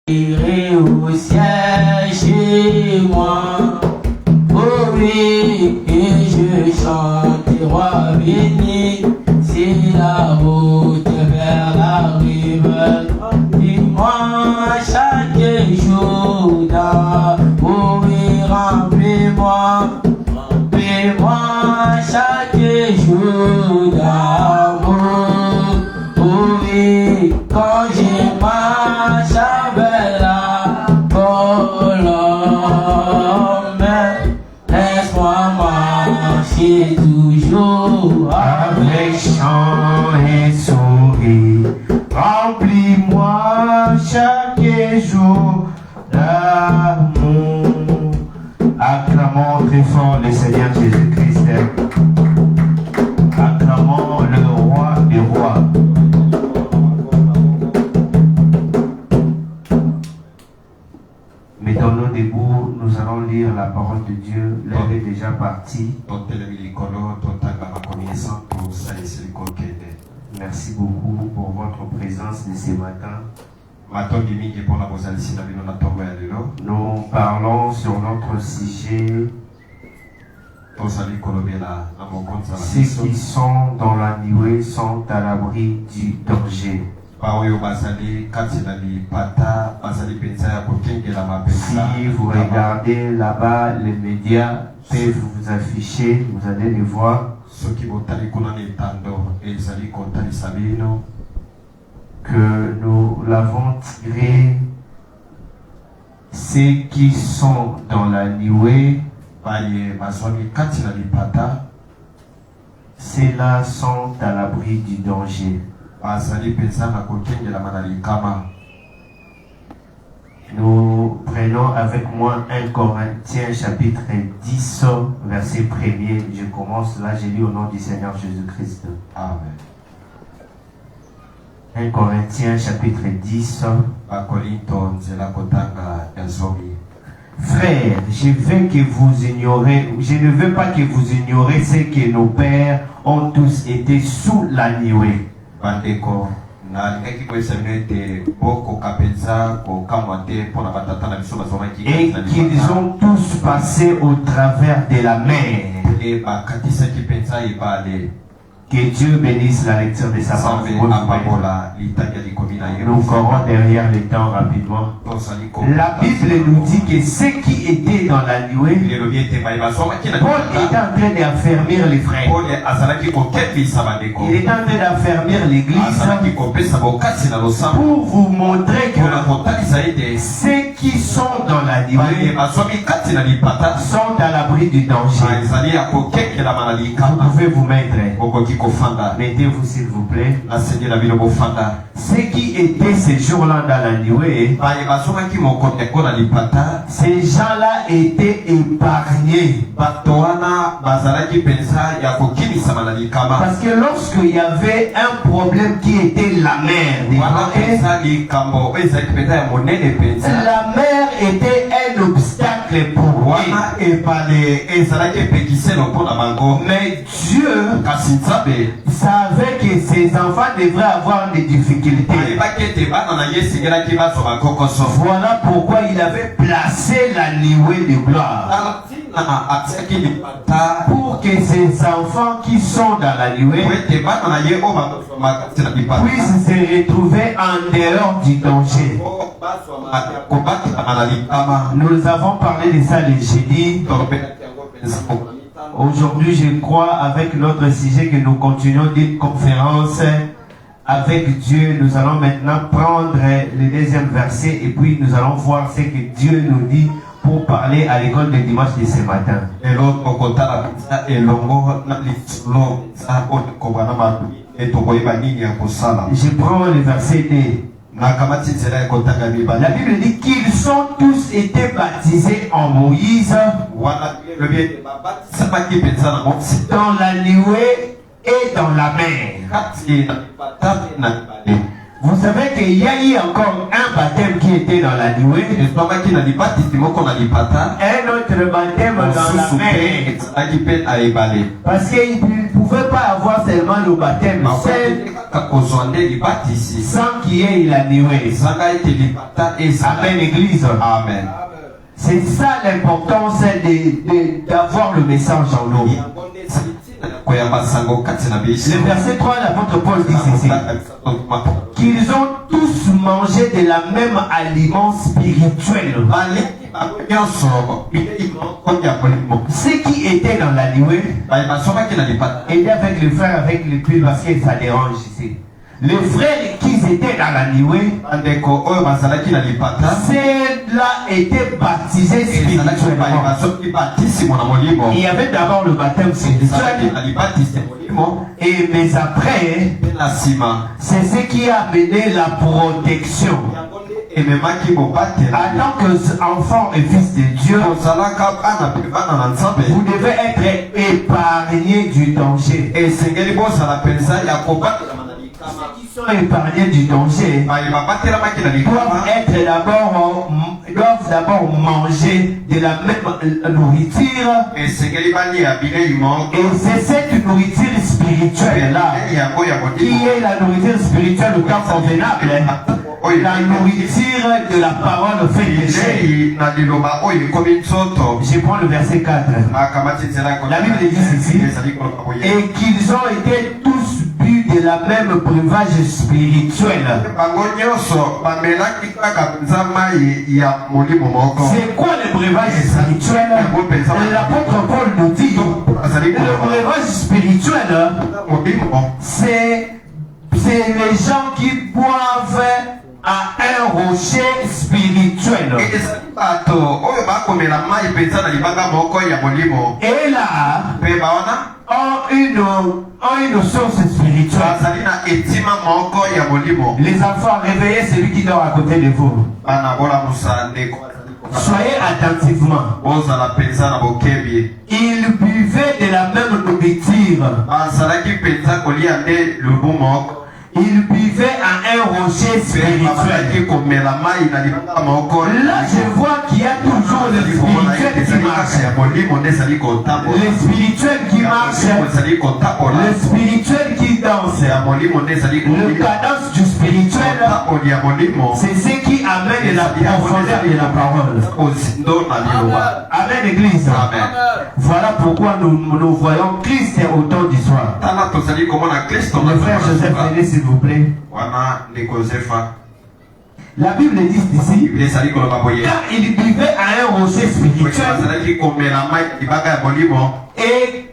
J'irai au ciel chez moi, oh oui, et je chante roi béni, c'est la route vers la rive. Dis-moi chaque jour d'amour et remplis-moi chaque jour d'amour. Oh oui, quand je marche avec la colombe, laisse-moi marcher toujours avec chant et sourire. Remplis-moi chaque jour d'amour. Acclamons très fort le Seigneur Jésus-Christ. Acclamons le roi des rois. Mettons-nous debout, nous allons lire la parole de Dieu. L'heure est déjà partie. Merci beaucoup pour votre présence de ce matin. Nous parlons sur notre sujet. Ceux qui sont dans la nuée sont à l'abri du danger. Si vous regardez là-bas, les médias peuvent vous afficher, vous allez les voir, que nous l'avons tiré. Ceux qui sont dans la nuée, ceux-là sont à l'abri du danger. Nous prenons avec moi 1 Corinthiens chapitre 10, verset 1er. Je commence là, je lis au nom du Seigneur Jésus-Christ. Amen. 1 Corinthiens chapitre 10. Frères, je ne veux pas que vous ignorez ce que nos pères ont tous été sous la nuée. Et qu'ils ont tous passé au travers de la mer. Que Dieu bénisse la lecture de sa parole. Nous courons derrière le temps rapidement. La Bible nous dit que ceux qui étaient dans la nuée, Paul est en train d'affermir les frères. Il est en train d'affermir l'église pour vous montrer que ceux qui sont dans la nuée sont à l'abri du danger. Vous pouvez vous mettre. Mettez-vous s'il vous plaît. Ceux qui étaient ces jours-là dans la nuée, ces gens-là étaient épargnés. Parce que lorsqu'il y avait un problème qui était la mer, la mer était un obstacle pour eux. Mais Dieu savait que ses enfants devraient avoir des difficultés. Voilà pourquoi il avait placé la nuée de gloire. Pour que ces enfants qui sont dans la nuée puissent se retrouver en dehors du danger. Nous avons parlé de ça le jeudi. Aujourd'hui, je crois, avec notre sujet, que nous continuons d'une conférence avec Dieu. Nous allons maintenant prendre le deuxième verset et puis nous allons voir ce que Dieu nous dit pour parler à l'école de dimanche de ce matin. Je prends le verset 2. La Bible dit qu'ils sont tous été baptisés en Moïse dans la nuée et dans la mer. Vous savez qu'il y a eu encore un baptême qui était dans la nuée, un autre baptême dans la mer. Parce qu'ils ne pouvaient peut pas avoir seulement le baptême seul sans qu'il y ait la nuée. Amen, Église. Amen. C'est ça l'importance d'avoir le message en nous. Le verset 3, l'apôtre Paul dit ceci: qu'ils ont tous mangé de la même aliment spirituel. Ceux qui étaient dans la nuée étaient avec les frères, avec les pieds, parce que ça dérange ici. Les frères qui étaient dans la nuée, ceux-là étaient baptisés spirituellement. Il y avait d'abord le baptême spirituel, mais après, c'est ce qui a amené la protection. En tant qu'enfant et fils de Dieu, vous devez être épargné du danger. Ceux qui sont épargnés du danger doivent d'abord manger de la même nourriture, et c'est cette nourriture spirituelle là qui est la nourriture spirituelle au temps convenable, la nourriture de la parole fait péché. Je prends le verset 4. La Bible dit ceci: et qu'ils ont été tous bu de la même breuvage spirituel. C'est quoi le breuvage spirituel? L'apôtre Paul nous dit le breuvage spirituel, c'est les gens qui boivent à un rocher spirituel. Et là, ont une source spirituelle. Les enfants, réveillez celui qui dort à côté de vous. Soyez attentivement. Ils buvaient de la même nourriture. Il buvait à un rocher spirituel. Là, je vois qu'il y a toujours le spirituel qui marche. Le spirituel qui marche. Le spirituel qui danse. Le cadence du spirituel, c'est ce qui amène la profondeur de la parole. Amen, Église. Amen. Voilà pourquoi nous voyons Christ autour du soir. Le frère Joseph, venez s'il vous plaît. La Bible dit ici, car il buvait à un rocher spirituel et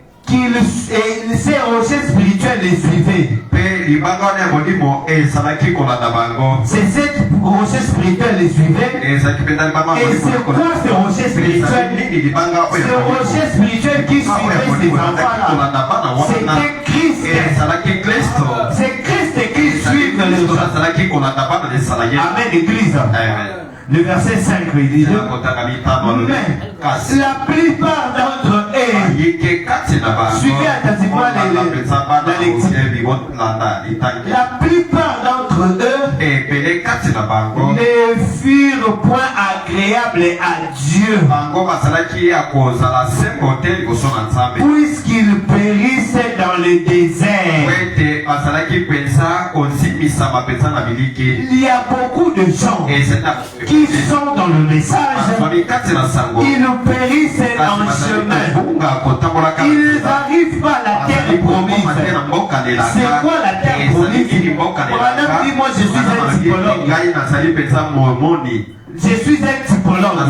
ces rochers spirituels les suivaient. C'est cette rocher spirituel les suivait. Et c'est quoi ce rocher spirituel? Ce rocher spirituel qui suivait ces enfants-là, c'était Christ. C'est Christ qui suit les gens. Amen, Église. Le verset 5, il dit: mais la plupart d'entre eux, suivez attentivement la lecture. La plupart d'entre eux ne furent point agréables à Dieu, puisqu'ils périssaient dans le désert. Il y a beaucoup de gens qui sont dans le message, ils périssent en chemin. Ils n'arrivent pas à la terre promise. C'est quoi la terre promise? Madame dit: moi je suis un typologue. Je suis un typologue.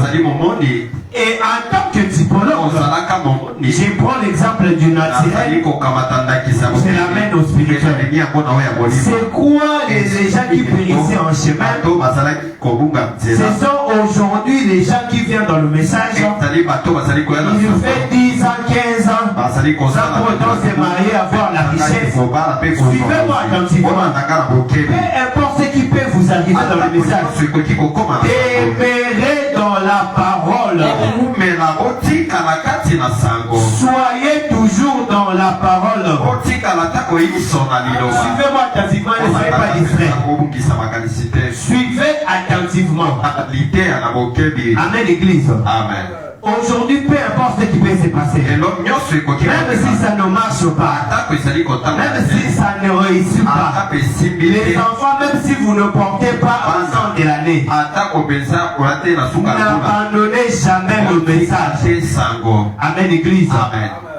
Et en tant que typologue, je prends l'exemple du naturel, je l'amène au spirituel. C'est quoi les gens qui périssaient en chemin? Ce sont aujourd'hui les gens qui viennent dans le message. Ils fait 10 ans, 15 ans, sans pour autant se marier, avoir la richesse. Suivez-moi attentivement. Peu importe ce qui peut vous arriver dans le message, demeurez dans la parole. Soyez toujours dans la parole. Suivez-moi attentivement, ne soyez pas distrait. Suivez attentivement. Amen, Église. Amen. Aujourd'hui, peu importe ce qui peut se passer, même si ça ne marche pas, même si ça ne réussit pas, les enfants, même si vous ne portez pas au sang de l'année, n'abandonnez jamais le message. Amen, Église.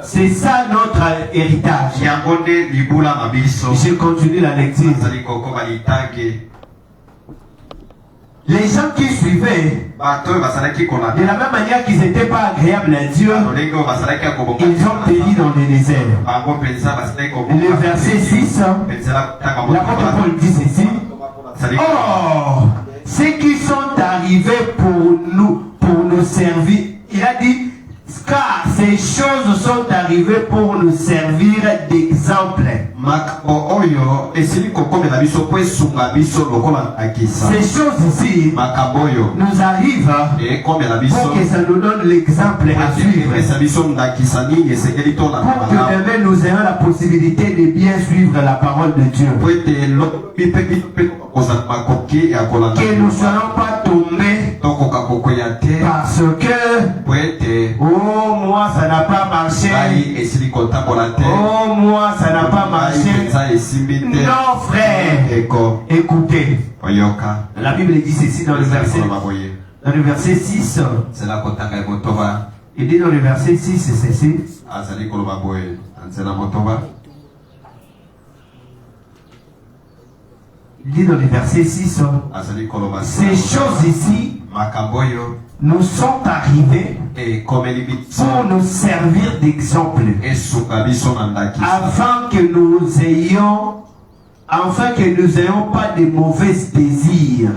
C'est ça notre héritage. Je continue la lecture. Les gens qui suivaient, de la même manière qu'ils n'étaient pas agréables à Dieu, ils ont péri dans le désert. Le verset 6, l'apôtre Paul dit ceci: or, ceux qui sont arrivés pour nous servir, il a dit, car ces choses sont arrivées pour nous servir d'exemple. Ces choses ici nous arrivent pour que ça nous donne l'exemple à suivre. Pour que demain nous ayons la possibilité de bien suivre la parole de Dieu. Que nous ne soyons pas tombés parce que oh moi ça n'a pas marché, oh moi ça n'a pas marché. Non frère, écoutez, la Bible dit ceci dans le verset 6. Il dit dans le verset 6 c'est ceci: il dit dans le verset 6, ces choses ici nous sont arrivées pour nous servir d'exemple, afin que nous ayons pas de mauvais désirs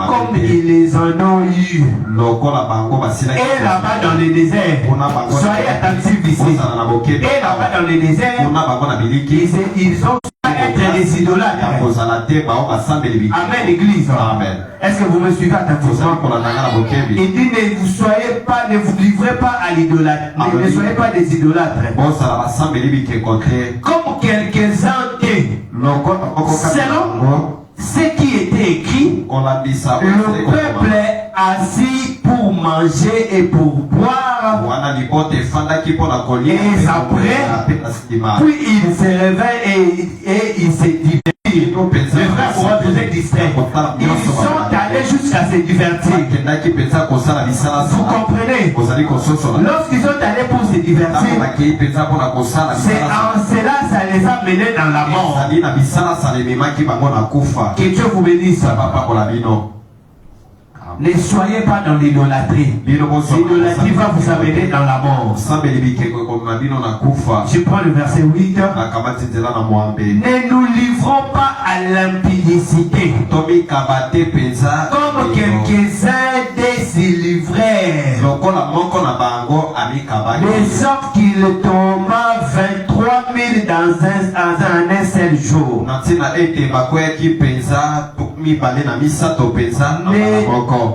comme ils les en ont eu. Et là-bas dans le désert, soyez attentifs ici, et là-bas dans le désert, ils ont être des idolâtres. Amen, Église. Amen. Est-ce que vous me suivez attentivement? Il dit ne vous livrez pas à l'idolâtre. Ne soyez pas des idolâtres. Comme quelques-uns étaient, selon ce qui était écrit, le peuple assis pour manger et pour boire, et après, puis il se réveille et il se divertit. Les frères, vous êtes distraits. Ils sont allés jusqu'à se divertir. Vous comprenez? Lorsqu'ils sont allés pour se divertir, c'est en cela ça les a menés dans la mort. Que Dieu vous bénisse. Ne soyez pas dans l'idolâtrie. L'idolâtrie va vous amener dans la mort. Je prends le verset 8. Ne nous livrons pas à l'impudicité, comme quelques-uns s'y livrèrent, de sorte qu'il tomba 23 000 dans un seul jour.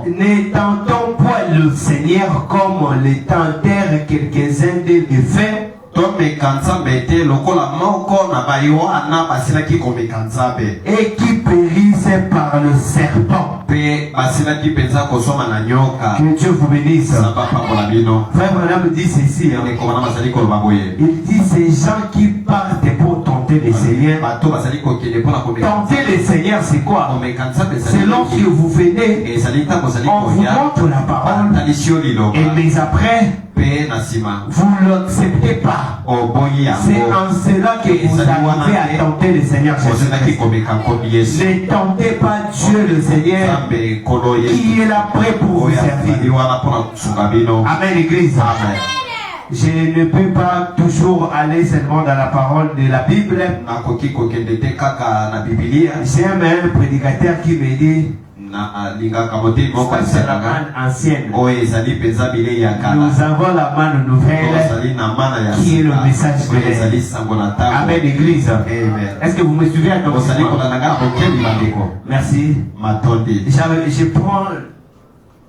Ne tentons point le Seigneur comme le tentèrent quelques-uns des faits, et qui périssaient par le serpent. Que Dieu vous bénisse. Frère Branham dit ceci, il dit ces gens qui partent pour tenter le Seigneur. Tenter le Seigneur c'est quoi? C'est lorsque vous venez, on vous montre la parole, et mais après vous ne l'acceptez pas. C'est en cela que vous arrivez à tenter le Seigneur Jésus-Christ. Ne tentez pas Dieu le Seigneur qui est là prêt pour vous servir. Amen, Église. Amen. Je ne peux pas toujours aller seulement dans la parole de la Bible. J'aime un prédicateur qui me dit, c'est la manne ancienne. Nous avons la manne nouvelle qui est le message de l'air. Amen, Église. Est-ce que vous me suivez à ton merci.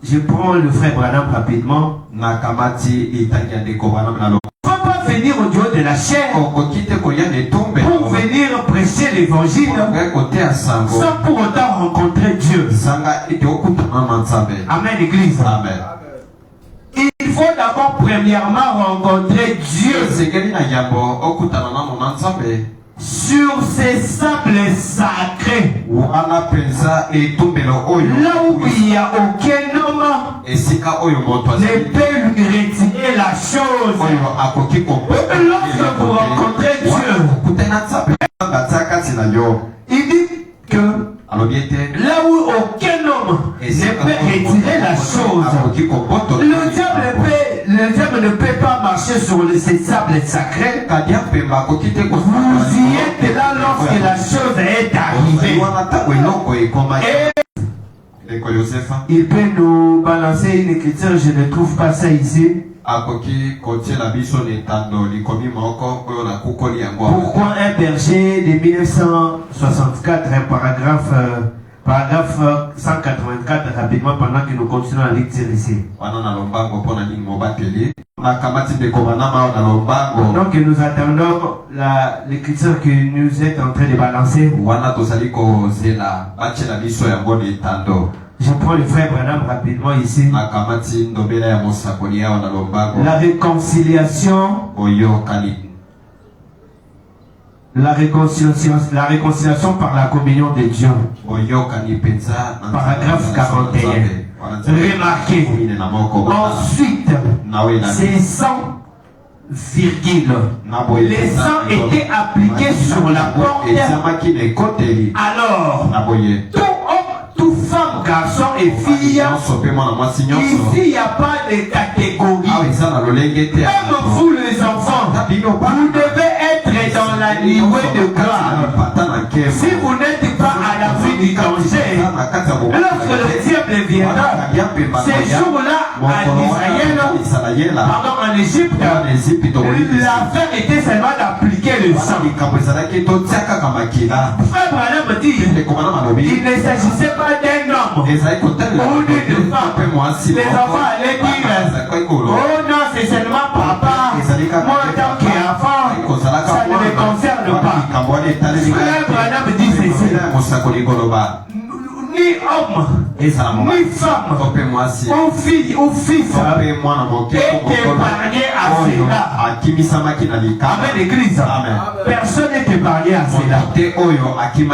Je prends le frère Branham rapidement. Il ne faut pas venir au Dieu de la chair pour venir prêcher l'évangile sans pour autant rencontrer Dieu. Amen, Église. Amen. faut d'abord premièrement rencontrer Dieu sur ces sables sacrés. Là où il n'y a aucun homme ne peut lui retirer la chose. Lorsque vous rencontrez Dieu, il dit que là où aucun homme ne peut retirer la chose, le diable ne peut pas marcher sur ces sables sacrés. Vous y êtes là lorsque la chose est arrivée. Et il peut nous balancer une écriture, je ne trouve pas ça ici. Pourquoi un berger de 1964, un paragraphe 184 rapidement pendant que nous continuons à lecture ici. Donc nous attendons l'écriture que nous êtes en train de balancer. Je prends le frère Branham rapidement ici. La réconciliation par la communion de Dieu. Paragraphe 41. Remarquez. Ensuite, ces 100 virgules. Les 100 étaient appliqués sur la porte. Alors, tout femme, garçon et fille, ici il n'y a pas de catégorie. Même vous les enfants, vous devez être dans la lignée de gloire. Si vous n'êtes pas à l'abri du danger, lorsque le diable viendra, ces jours-là en Égypte, l'affaire était seulement d'appliquer le sang. Frère Branham dit, il ne s'agissait pas d'un homme ou d'une femme. Les enfants allaient dire, oh non, c'est seulement papa. Moi en tant qu'enfant, ça ne me concerne pas. Frère Branham dit ceci. Ni homme, ni femme, ou fille, ou fils, est épargné à cela. Amen, l'église. Personne n'est épargné à cela.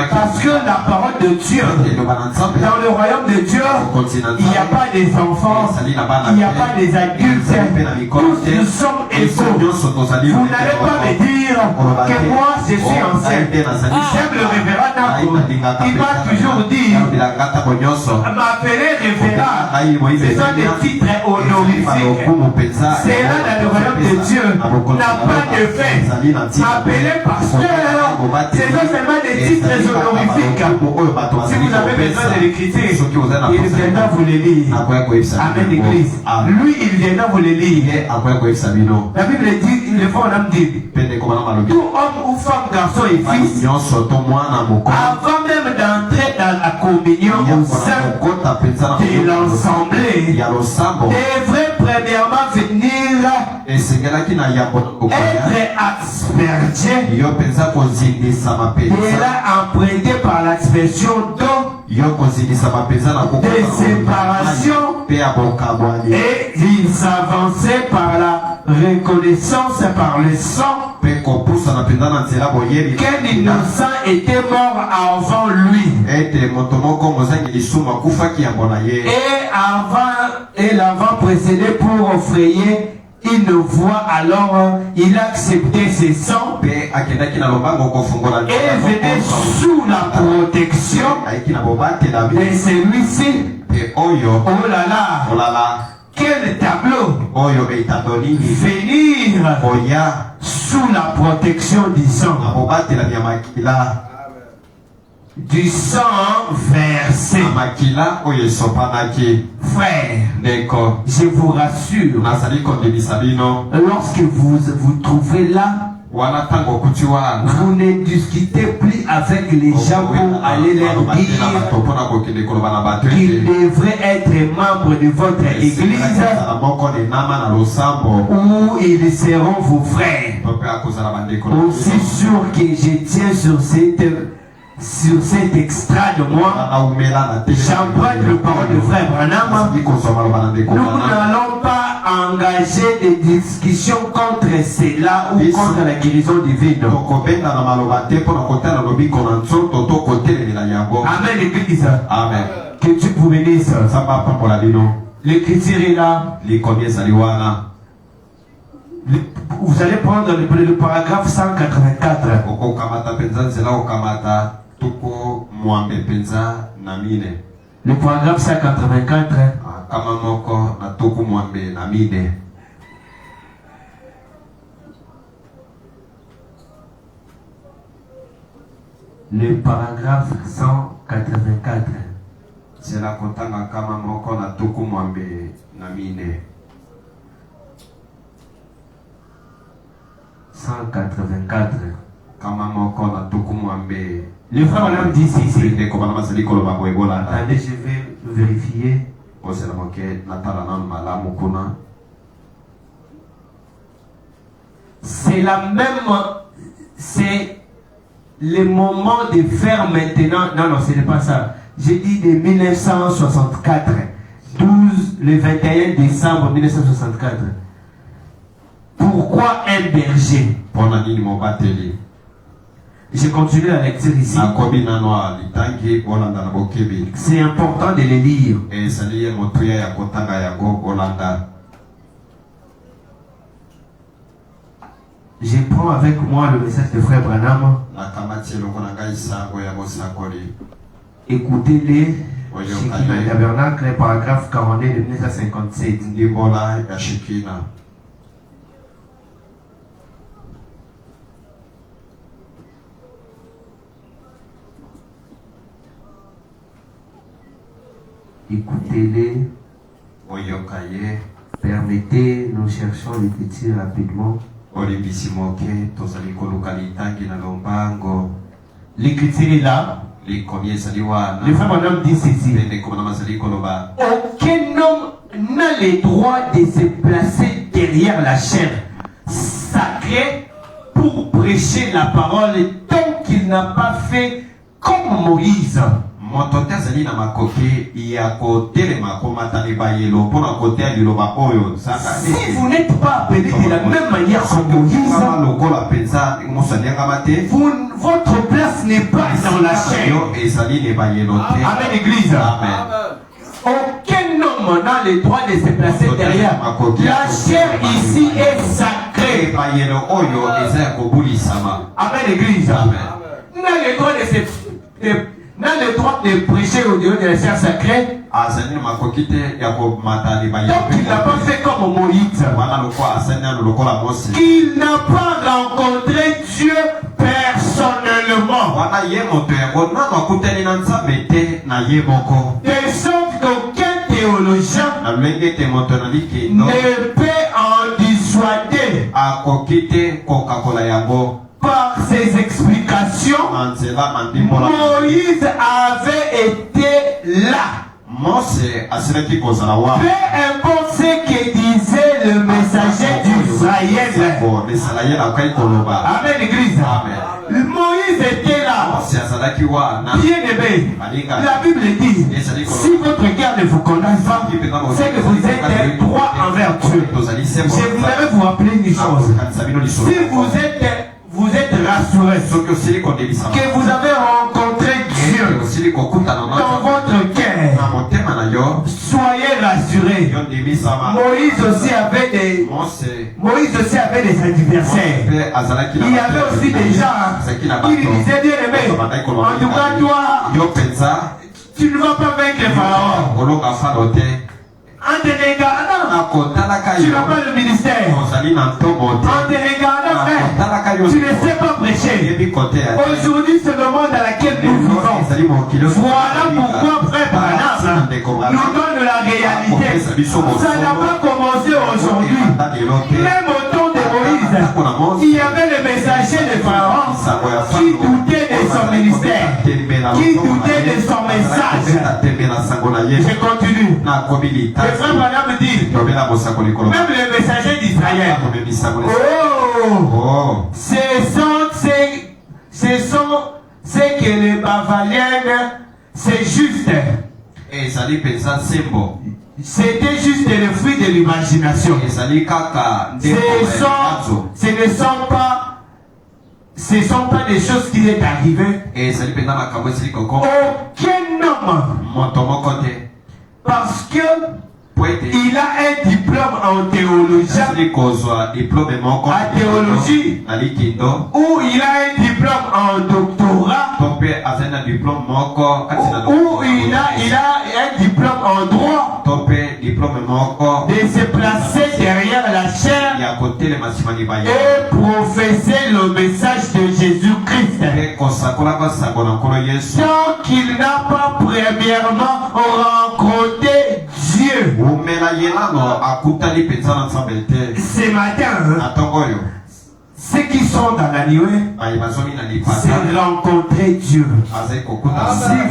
Parce que la parole de Dieu, dans le royaume de Dieu, il n'y a pas des enfants, il n'y a pas des adultes. Tous nous sommes égaux. Vous n'allez pas me dire que moi je suis ancien. J'aime le révérend Nako. Il m'a toujours dit, m'appeler révérend, ce sont des titres honorifiques. C'est là dans le royaume de Dieu, n'a pas de fait. M'appeler pasteur, ce sont seulement des titres honorifiques. Si vous avez besoin de l'écriture, il viendra vous les lire. Amen, l'église. Lui, il viendra vous les lire. La Bible dit, le frère Branham dit, tout homme ou femme, garçon et fils, avant même d'entrer dans la communion au sein de l'assemblée, devrait premièrement venir être aspergé et là emprunté par l'expression d'eau de séparation et il s'avançait par la reconnaissance par le sang qu'un innocent était mort avant lui et l'avant précédé pour frayer une voie. Alors il acceptait ses sangs et venait sous la protection de celui-ci. Oh là là, quel tableau! Venir sous la protection du sang. Du sang versé. Frère, je vous rassure, lorsque vous vous trouvez là, vous ne discutez plus avec les gens pour aller leur dire qu'ils devraient être membres de votre église où ils seront vos frères. Aussi sûr que je tiens sur cet extrait de moi, j'emprunte le parole de frère Branham. Nous n'allons pas engager des discussions contre cela ou contre la guérison divine. Amen, l'église. Amen. Que Dieu vous bénisse. L'écriture est là. Vous allez prendre le paragraphe 184. Le paragraphe 184. Le paragraphe 184. C'est la kontanga kama moko na tuku mwambe na mine. 184. Kama moko na tuku mwambe. Le frère Madame dit ici. Attendez, je vais vérifier. C'est la même. C'est le moment de faire maintenant. Non, non, ce n'est pas ça. J'ai dit de 1964. Le 21 décembre 1964. Pourquoi un berger? Je continue la lecture ici. C'est important de les lire. Je prends avec moi le message de frère Branham. Écoutez-les. Shekina Tabernacle, paragraphe 42 de 1957. Écoutez-les. Permettez, nous cherchons l'écriture rapidement. L'écriture est là. Le frère Madame dit ceci. Aucun homme n'a le droit de se placer derrière la chair sacrée pour prêcher la parole tant qu'il n'a pas fait comme Moïse. Si vous n'êtes pas appelé de la même manière que Moïse, votre place n'est pas dans la chair. Amen, Église. Aucun homme n'a le droit de se placer derrière. La chair ici est sacrée. Amen, Église. N'a le droit de se n'a le droit de prêcher au Dieu de la chair sacrée. Donc il n'a pas fait comme Moïse. Il n'a pas rencontré Dieu personnellement. De sorte qu'aucun théologien ne peut en dissuader. Par ses explications, Moïse avait été là. Peu importe ce que disait le messager d'Israël. Amen, Église. Moïse était là. Bien aimé. La Bible dit, si votre cœur ne vous condamne pas, c'est que vous êtes droit envers Dieu. Je voudrais vous rappeler une chose. Si vous êtes rassuré que vous avez rencontré Dieu dans votre cœur, soyez rassurés. Moïse aussi avait des adversaires. Il y avait aussi des gens qui lui disaient, bien aimé, en tout cas toi, tu ne vas pas vaincre Pharaon. En te regardant, tu n'as pas le ministère. En te regardant, frère, tu ne sais pas prêcher. Aujourd'hui, c'est le monde dans lequel nous vivons. Voilà pourquoi, frère Branham nous donne la réalité. Ça n'a pas commencé aujourd'hui. Même au temps de Moïse, il y avait le messager de Pharaon qui doutait de son ministère, qui doutait de son message. Je continue. Le frère Branham dit, même les messagers d'Israël, ce sont ce que les Bavaliennes, c'est juste. C'était juste le fruit de l'imagination. Ce ne sont pas des choses qui sont arrivées. Aucun homme. Parce que il a un diplôme en théologie, ou il a un diplôme en doctorat, ou il a un diplôme en droit, de se placer derrière la chair et professer le message de Jésus-Christ. Donc il n'a pas premièrement rencontré Dieu. Ce matin, ceux qui sont dans la nuée, c'est rencontrer Dieu. Si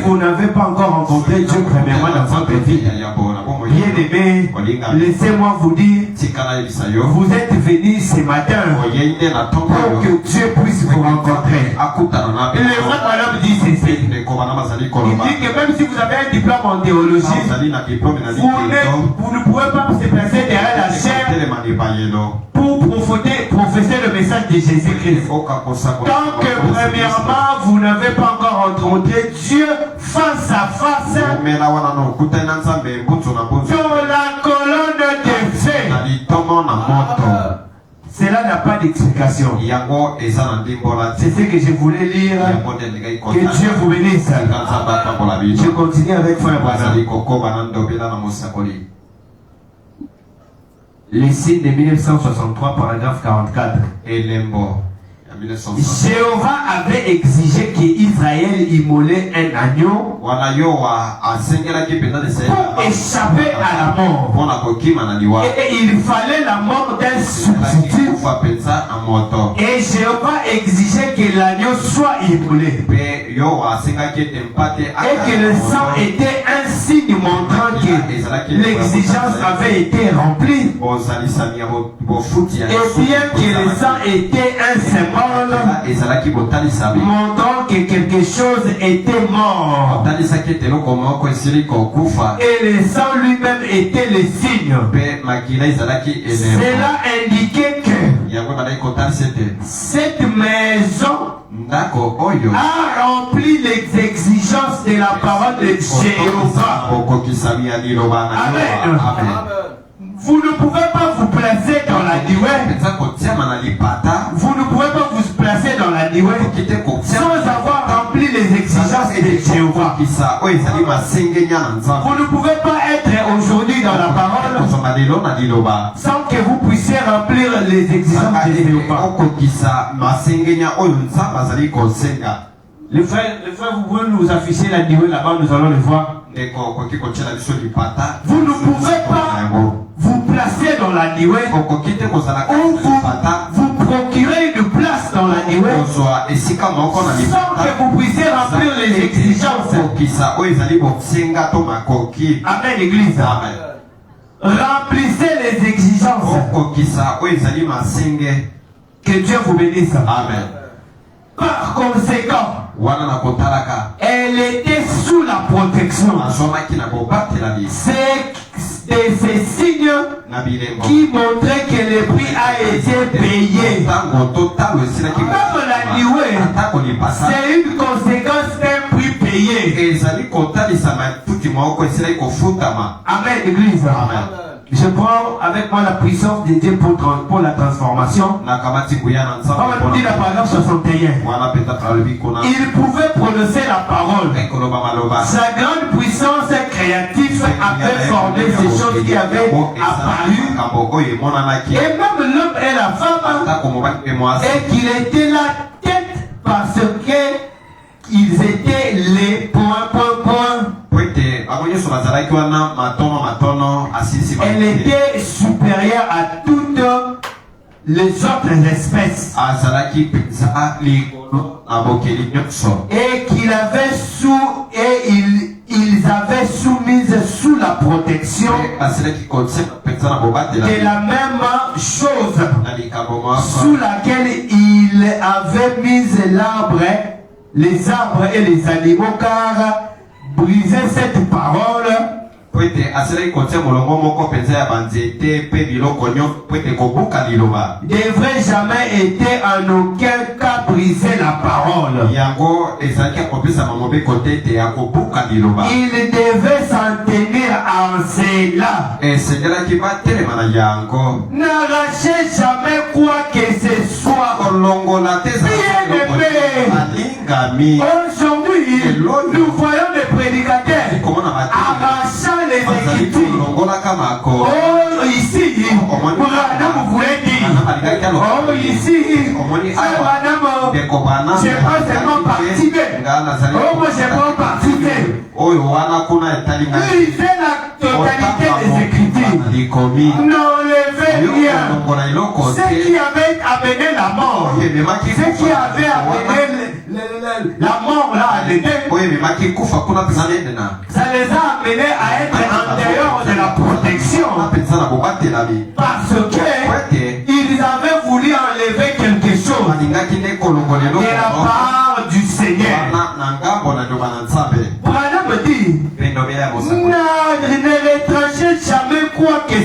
vous n'avez pas encore rencontré Dieu premièrement dans votre vie, bien aimé, laissez-moi vous dire, vous êtes venus ce matin pour que Dieu puisse vous rencontrer. Et le vrai bonhomme dit ceci. Il dit que même si vous avez un diplôme en théologie, vous ne pouvez pas se placer derrière la chair pour professer le message de Jésus-Christ. Tant que premièrement vous n'avez pas encore rencontré Dieu face à face dans la colonne des faits, cela n'a pas d'explication. C'est ce que je voulais lire. Que Dieu vous bénisse. Je continue avec frère Branham. Les signes de 1963, paragraphe 44. Jéhovah avait exigé qu'Israël immolait un agneau pour échapper à la mort. Et il fallait la mort d'un substitut. Et Jéhovah exigeait que l'agneau soit immolé. Et que le sang était un signe montrant que l'exigence avait été remplie. Et bien que le sang était un symbole montrant que quelque chose était mort. Et le sang lui-même était le signe. Cela indiquait que cette maison a rempli les exigences de la parole de Jéhovah. Amen. Vous ne pouvez pas vous placer dans la nuée. Vous ne pouvez pas vous placer dans la nuée sans avoir rempli les exigences de Jéhovah. Vous ne pouvez pas être aujourd'hui dans la parole sans que vous puissiez remplir les exigences de Jéhovah. Les frères, vous pouvez nous afficher la nuée là-bas, nous allons le voir. Vous ne pouvez pas vous placer dans la nuée ou vous procurer une place dans la nuée sans que vous puissiez remplir les exigences. Amen, Église. Remplissez les exigences. Que Dieu vous bénisse. Amen. Par conséquent, elle était sous la protection. C'est ces signes qui montraient que le prix a été payé. Même la nuée, c'est une conséquence d'un prix payé. Amen, Église. Amen. Je prends avec moi la puissance de Dieu pour la transformation. On va dire la paragraphe 61. Il pouvait prononcer la parole. Sa grande puissance créative avait formé ces choses qui avaient apparu. Et même l'homme et la femme, et qu'il était la tête parce qu'ils étaient les points. Elle était supérieure à toutes les autres espèces. Et qu'ils avaient ils avaient soumise sous la protection de la même chose sous laquelle il avait mis les arbres et les animaux, car briser cette parole, il devrait jamais été en aucun cas briser la parole. Il devait s'en tenir à cela. N'arrachez jamais quoi que ce soit. Aujourd'hui, nous voyons des prédicateurs arrachant les Écritures. Oh, ici, madame, vous voulez dire. Oh, ici, madame, c'est pas seulement parti B. Oh, moi, c'est pas parti B. Lisez la totalité des Écritures. N'enlevez rien. Ce qui avait amené la mort, ce qui avait amené la mort là, ça les a amenés à être en dehors de la protection. Parce que ils avaient voulu enlever quelque chose de la part du Seigneur. Branham dit, ne retranchez jamais quoi que